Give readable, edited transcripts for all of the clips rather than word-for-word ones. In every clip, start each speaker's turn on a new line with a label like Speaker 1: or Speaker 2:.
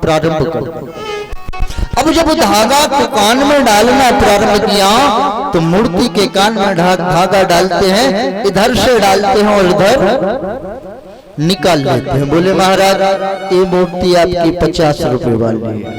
Speaker 1: प्रारंभ कर। अब जब धागा को कान में डालना प्रारंभ किया तो मूर्ति के कान में धागा डालते हैं, इधर से डालते हैं और इधर निकाल लेते हैं। बोले महाराज ये मूर्ति आपकी 50 रुपए वाली है।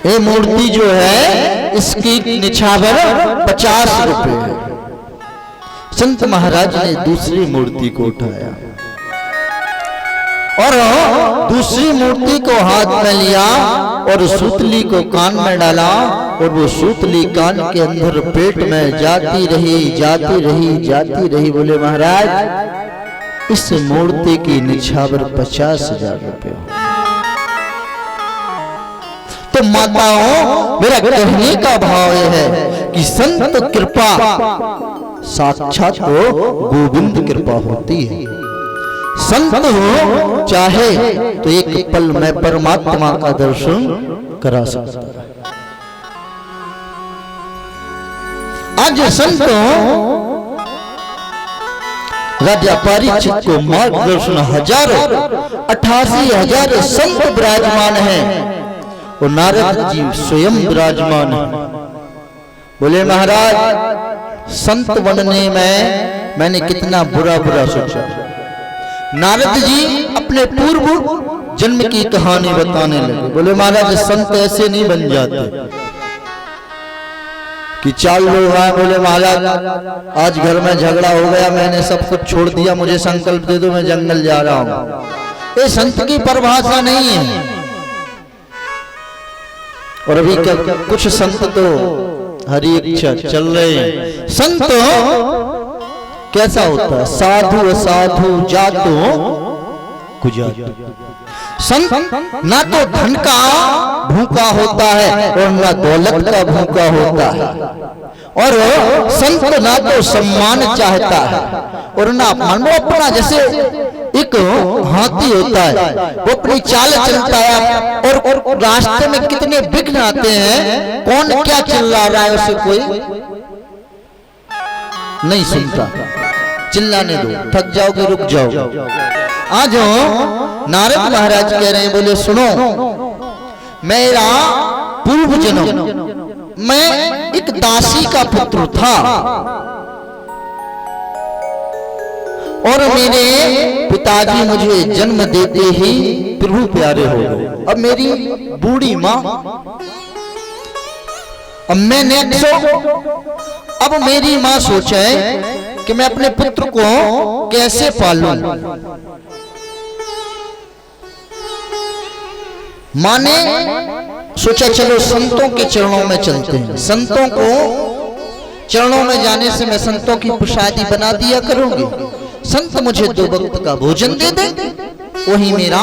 Speaker 1: ये मूर्ति जो है इसकी निछावर 50 रुपए है। संत महाराज ने दूसरी मूर्ति को उठाया और दूसरी मूर्ति को हाथ में लिया और सूतली को कान में डाला और वो सूतली कान के अंदर पेट में जाती रही जाती रही जाती रही। बोले महाराज इस मूर्ति की निछावर 50,000 रुपये। तो माताओं मेरा कहने का भाव यह है कि संत कृपा साक्षात गोविंद कृपा होती है। संत हो चाहे तो एक पल में परमात्मा का दर्शन करा सकता है। आज संत राजा परीक्षित को मार्गदर्शन 88,000 संत विराजमान हैं और नारद जी स्वयं विराजमान है। बोले महाराज संत बनने में मैंने कितना बुरा बुरा सोचा। नारद जी अपने पूर्व जन्म की कहानी बताने लगे। बोले महाराज संत ऐसे नहीं बन जाते कि 4 लोग आए। बोले महाराज आज घर में झगड़ा हो गया, मैंने सब कुछ छोड़ दिया, मुझे संकल्प दे दो, मैं जंगल जा रहा हूं। ये संत की परिभाषा नहीं है। और अभी कुछ संत तो हरि इच्छा चल रहे हैं। संत कैसा होता है? साधु असाधु जातो कुजातो। संत ना तो धन का भूखा होता है और ना दौलत का भूखा होता है। और संत ना तो सम्मान चाहता है और ना मन अपना, जैसे एक हाथी होता है वो अपनी चाल चलता है और रास्ते में कितने विघ्न आते हैं, कौन क्या चिल्ला रहा है उसे कोई नहीं सुनता। चिल्लाने दो, थक जाओगे रुक जाओ। आज नारद महाराज कह रहे हैं, बोले सुनो मेरा पूर्व जन्म मैं एक दासी का पुत्र था और मेरे पिताजी मुझे जन्म देते ही प्रभु प्यारे हो गए। अब मेरी बूढ़ी माँ, अब मैंने अब मेरी माँ सोचे कि मैं अपने पुत्र को कैसे पालूं। माँ ने सोचा चलो संतों के चरणों में चलते हैं। संतों को चरणों में जाने से मैं संतों की प्रसादी बना दिया करूंगी। संत मुझे 2 वक्त का भोजन दे दे, वही मेरा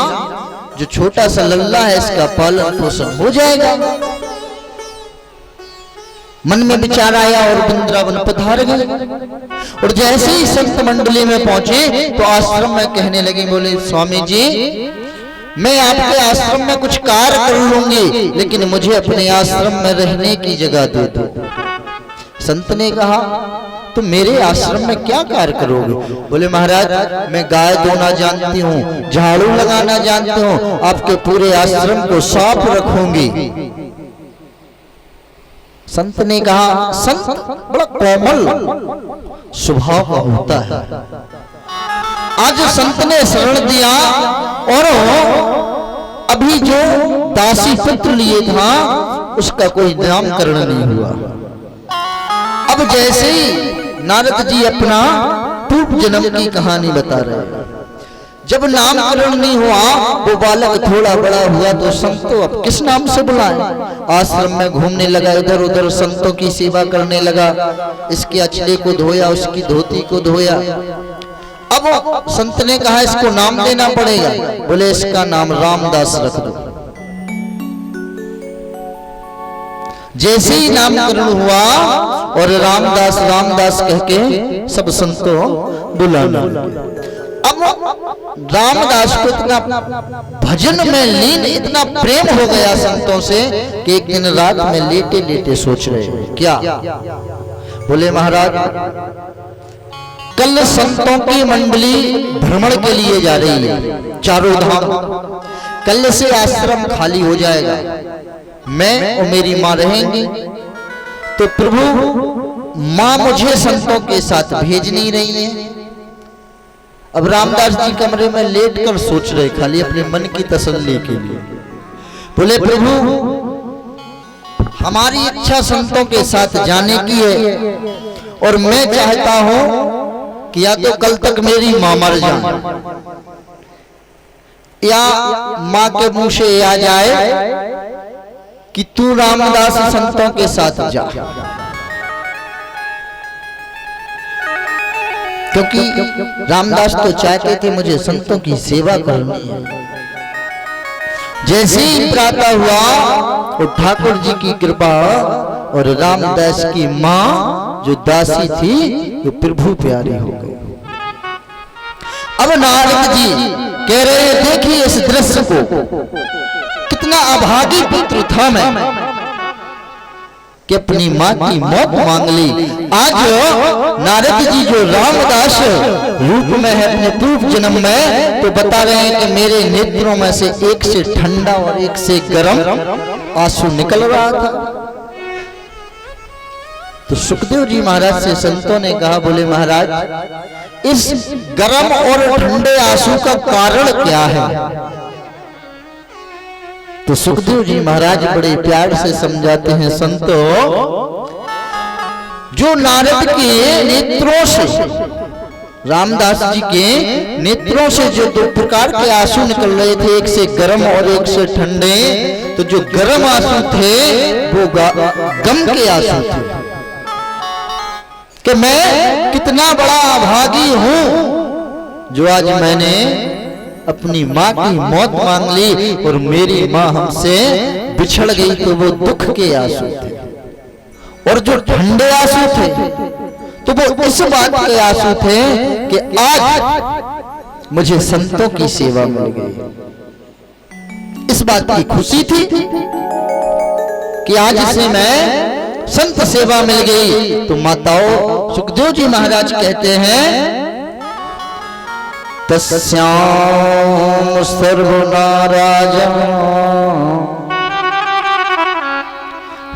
Speaker 1: जो छोटा सा लल्ला है इसका पालन पोषण हो जाएगा। मन में विचार आया और वृंदावन पधार गए। और जैसे ही संत मंडली में पहुंचे तो आश्रम में कहने लगे, बोले स्वामी जी मैं आपके आश्रम में कुछ कार्य कर लूंगी लेकिन मुझे अपने आश्रम में रहने की जगह दे दो। संत ने कहा तुम मेरे आश्रम में क्या कार्य करोगे? बोले महाराज मैं गाय धोना जानती हूँ, झाड़ू लगाना जानती हूँ, आपके पूरे आश्रम को साफ रखूंगी। संत ने कहा संत बड़ा कोमल स्वभाव का होता है। आज संत ने शरण दिया और अभी जो दासी पुत्र लिए था उसका कोई नामकरण नहीं हुआ। अब जैसे ही नारद जी अपना पूर्व जन्म की कहानी बता रहे हैं, जब नामकरण नहीं हुआ वो बालक थोड़ा बड़ा हुआ तो संतों अब किस नाम से बुलाएं? आश्रम में घूमने लगा, इधर उधर संतों की सेवा करने लगा। इसके अचले को धोया, उसकी धोती को धोया। अब संत ने कहा इसको नाम देना पड़ेगा। बोले इसका नाम रामदास रख दो। जैसे ही नामकरण हुआ और रामदास रामदास कह के सब संतों बुलाना। अब रामदास को इतना भजन में लीन, इतना प्रेम हो गया संतों से कि एक दिन रात में लेटे लेटे सोच रहे क्या? बोले महाराज कल संतों की मंडली भ्रमण के लिए जा रही है चारों धाम। कल से आश्रम खाली हो जाएगा, मैं और मेरी माँ रहेंगी। तो प्रभु माँ मुझे संतों के साथ भेज नहीं रही है। अब रामदास जी कमरे में लेटकर सोच रहे, खाली अपने मन की तसल्ली के लिए। बोले प्रभु हमारी इच्छा संतों के साथ जाने की है, और मैं चाहता हूं कि या तो कल तक मेरी मां मर जाए, या मां के मुंह से आ जाए कि तू रामदास संतों के साथ जा, क्योंकि रामदास तो चाहते थे मुझे संतों की सेवा करनी है। जैसे ही प्रातः हुआ और ठाकुर जी की कृपा और रामदास की मां जो दासी थी वो प्रभु प्यारी हो गई। अब नारद जी कह रहे देखिए इस दृश्य को, कितना अभागी पुत्र था मैं कि अपनी मां की मौत मांग ली। आज नारद जी जो रामदास रूप में है अपने पूर्व जन्म में, तो बता रहे हैं कि मेरे नेत्रों में से एक से ठंडा और एक से गर्म आंसू निकल रहा था। तो सुखदेव जी महाराज से संतों ने कहा, बोले महाराज इस गर्म और ठंडे आंसू का कारण क्या है? तो सुखदेव जी महाराज बड़े प्यार से समझाते हैं, संतों जो नारद के नेत्रों से, रामदास जी के नेत्रों से जो दो प्रकार के आंसू निकल रहे थे, एक से गर्म और एक से ठंडे, तो जो गर्म आंसू थे वो गम के आंसू थे कि मैं कितना बड़ा अभागी हूं जो आज मैंने अपनी माँ की मौत मांग ली और मेरी माँ हमसे बिछड़ गई। तो वो दुख के आंसू थे। और जो ठंडे आंसू थे तो वो इस बात के आंसू थे कि आज मुझे संतों की सेवा मिल गई। इस बात की खुशी थी कि आज से मैं संत सेवा मिल गई। तो माताओं सुखदेव जी महाराज कहते हैं, तस्याम सर्वनाराजं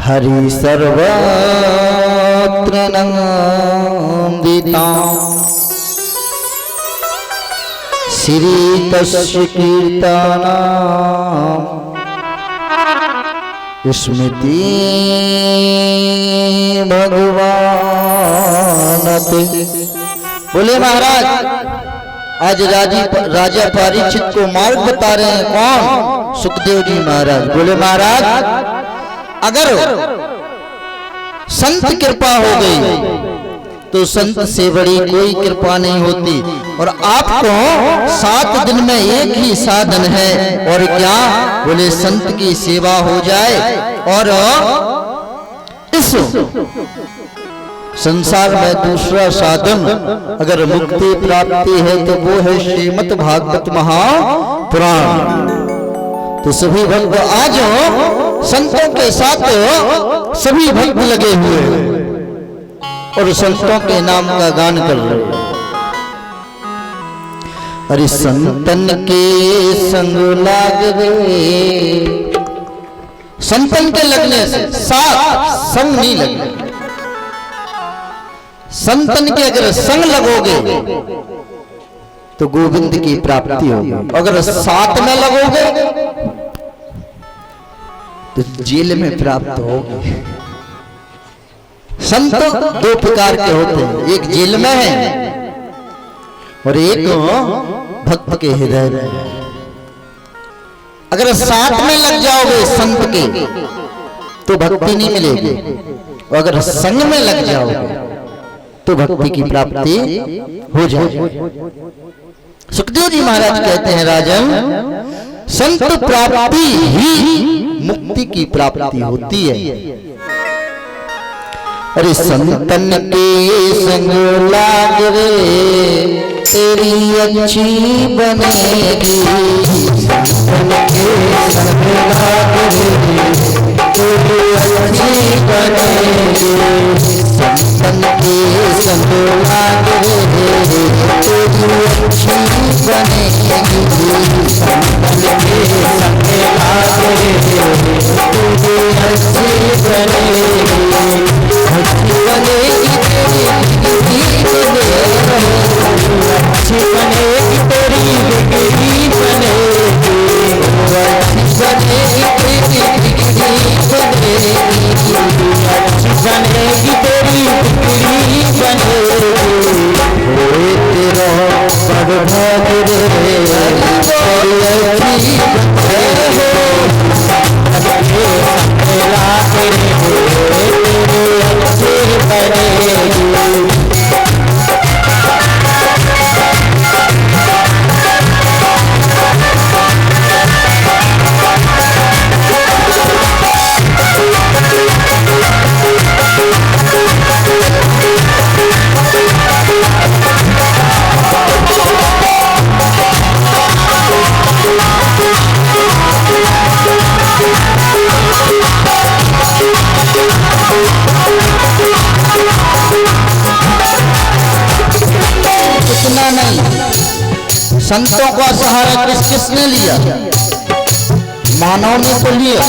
Speaker 1: हरि सर्वत्र नंदितां श्री तस्य कीर्तनां स्मृति भगवान। बोले महाराज आज राजा परीक्षित को मार्ग बता रहे हैं, कौन? सुखदेव जी महाराज। बोले महाराज अगर संत कृपा हो गई तो संत से बड़ी कोई कृपा नहीं होती। और आपको 7 दिन में एक ही साधन है, और क्या? बोले संत की सेवा हो जाए। और इस संसार में दूसरा साधन अगर मुक्ति प्राप्ति है तो वो है श्रीमद् भागवत महापुराण। तो सभी भक्त आज संतों के साथ सभी भक्त लगे हुए हैं और संतों के नाम का गान कर रहे हैं। अरे संतन के संग लाग रे, संतन के लगने से साथ संग नहीं लगने, संतन के अगर संग लगोगे तो गोविंद की प्राप्ति होगी। अगर साथ में लगोगे तो जेल में प्राप्त होगी। संत 2 प्रकार के होते हैं, एक जेल में है और एक भक्त के हृदय में। अगर साथ में लग जाओगे संत के तो भक्ति नहीं मिलेगी, और अगर संग में लग जाओगे तो भक्ति की प्राप्ति हो जाएगी। सुखदेव जी महाराज कहते हैं, राजन संत प्राप्ति ही मुक्ति की प्राप्ति होती है। अरे संतन के संग लाग रे तेरी अच्छी बनेगी, संतन के संग लाग रे तेरी अच्छी बनेगी, संतन के संग लाग रे तेरी अच्छी बनेगी, संतन के बनेगी, अच्छी बनेगी तेरी बिगड़ी अच्छी बनेगी तेरी बिगड़ी बनेगी, अच्छी बनेगी तेरी बिगड़ी बनेगी, अच्छी बनेगी तेरी बिगड़ी बनेगी। तेरा बड़भाग रे अच्छी इतना नहीं, संतों का सहारा किस किसने लिया? मानव ने तो लिया,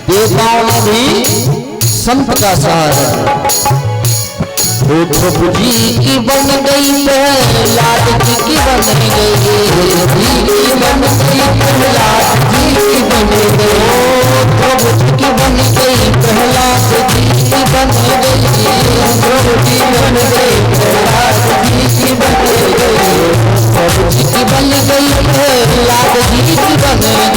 Speaker 1: देवताओं ने भी संत का सहारा। प्रभु जी की बन गई प्रहलाद जी की बन गई, जी की बन गई प्रहलाद जी की बन गई, प्रभु जी की बन गई प्रहलाद जी की बन गई, प्रभु जी बन गई प्रहलाद जी की बन गई, प्रभु जी की बन गई प्रहलाद जी की बन